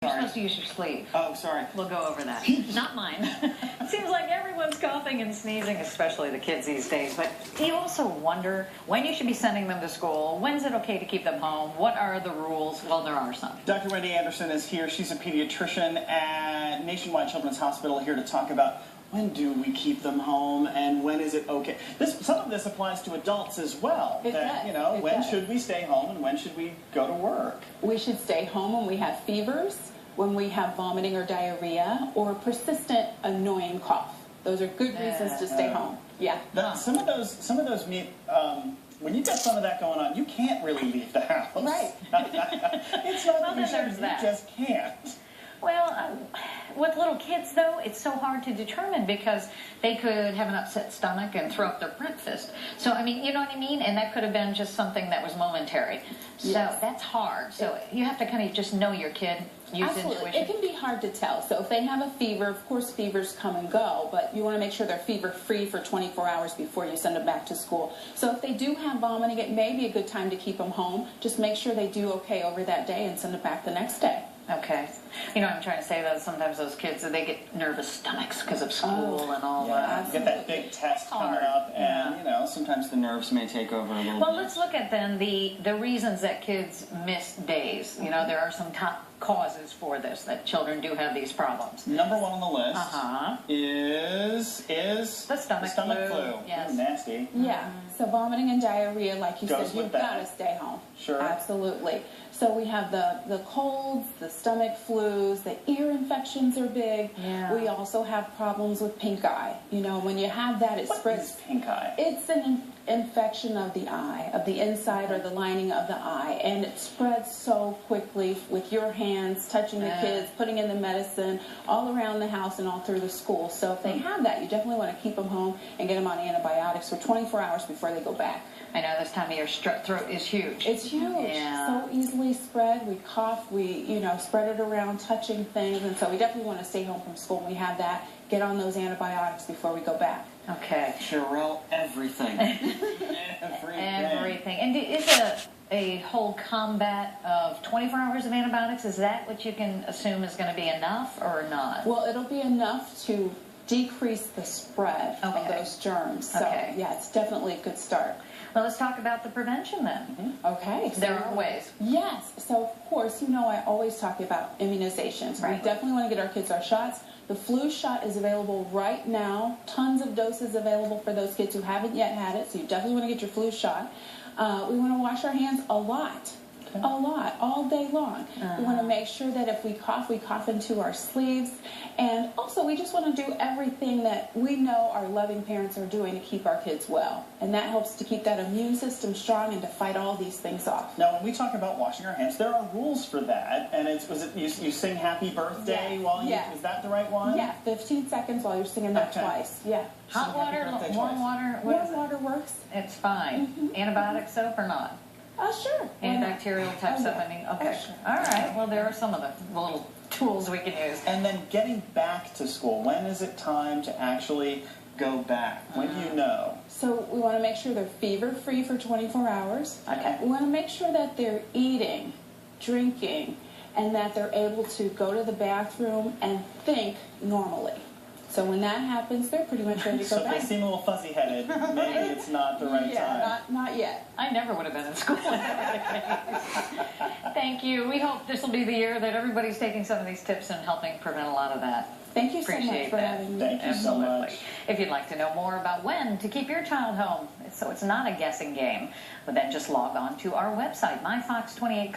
You're supposed to use your sleeve. Oh, sorry. We'll go over that. Not mine. It seems like everyone's coughing and sneezing, especially the kids these days. But do you also wonder when you should be sending them to school? When's it okay to keep them home? What are the rules? Well, there are some. Dr. Wendy Anderson is here. She's a pediatrician at Nationwide Children's Hospital, here to talk about when do we keep them home and when is it okay. Some of this applies to adults as well. When should we stay home and when should we go to work? We should stay home when we have fevers, when we have vomiting or diarrhea, or persistent annoying cough. Those are good reasons to stay home. Yeah. Some of those mean. When you got some of that going on, you can't really leave the house. Right. It's not that you just can't. Well, with little kids, though, it's so hard to determine because they could have an upset stomach and throw up their breakfast. So, I mean, you know what I mean? And that could have been just something that was momentary. So that's hard. So you have to kind of just know your kid, use Absolutely. intuition. It can be hard to tell. So if they have a fever, of course fevers come and go, but you want to make sure they're fever-free for 24 hours before you send them back to school. So if they do have vomiting, it may be a good time to keep them home. Just make sure they do okay over that day and send them back the next day. Okay. You know what I'm trying to say, though? Sometimes those kids, they get nervous stomachs because of school and all that. Get that big test coming up, and, sometimes the nerves may take over a little bit. Well, let's look at, then, the reasons that kids miss days. You know, there are some top causes for this, that children do have these problems. Number one on the list is the stomach flu. Yes. Ooh, nasty. Yeah. So vomiting and diarrhea, like you said, you've got to stay home. Sure. Absolutely. So we have the colds, the stomach flus, the ear infections are big. Yeah. We also have problems with pink eye. You know, when you have that, it spreads. What is pink eye? It's an infection of the eye, of the inside or the lining of the eye, and it spreads so quickly with your hands, touching the kids, putting in the medicine, all around the house and all through the school. So if they have that, you definitely want to keep them home and get them on antibiotics for 24 hours before they go back. I know this time of year, strep throat is huge. It's huge. Yeah. So easily spread. We cough, we, spread it around, touching things, and so we definitely want to stay home from school when we have that. Get on those antibiotics before we go back. Okay. Cheryl, everything. Everything. And is a whole combat of 24 hours of antibiotics, is that what you can assume is going to be enough or not? Well, it'll be enough to decrease the spread of those germs. So, yeah, it's definitely a good start. Well, let's talk about the prevention then. Okay. So there are ways. Yes. So, of course, I always talk about immunizations. Right. We definitely want to get our kids our shots. The flu shot is available right now. Tons of doses available for those kids who haven't yet had it, so you definitely want to get your flu shot. We want to wash our hands a lot, all day long. We want to make sure that if we cough into our sleeves. And also, we just want to do everything that we know our loving parents are doing to keep our kids well. And that helps to keep that immune system strong and to fight all these things off. Now, when we talk about washing our hands, there are rules for that. And you sing happy birthday while you, is that the right one? Yeah, 15 seconds while you're singing that twice. Yeah. Hot water, warm water? Warm water works. It's fine. Antibiotic soap or not? Sure. Antibacterial type stuff, I mean, okay. Sure. All right, well, there are some of the little tools we can use. And then getting back to school, when is it time to actually go back? When do you know? So we want to make sure they're fever-free for 24 hours. Okay. We want to make sure that they're eating, drinking, and that they're able to go to the bathroom and think normally. So when that happens, they're pretty much ready to go back. So if they seem a little fuzzy-headed, maybe it's not the right time. Not yet. I never would have been in school. Thank you. We hope this will be the year that everybody's taking some of these tips and helping prevent a lot of that. Thank you so much for having me. Thank you so much. If you'd like to know more about when to keep your child home, so it's not a guessing game, but then just log on to our website, myfox28columbia.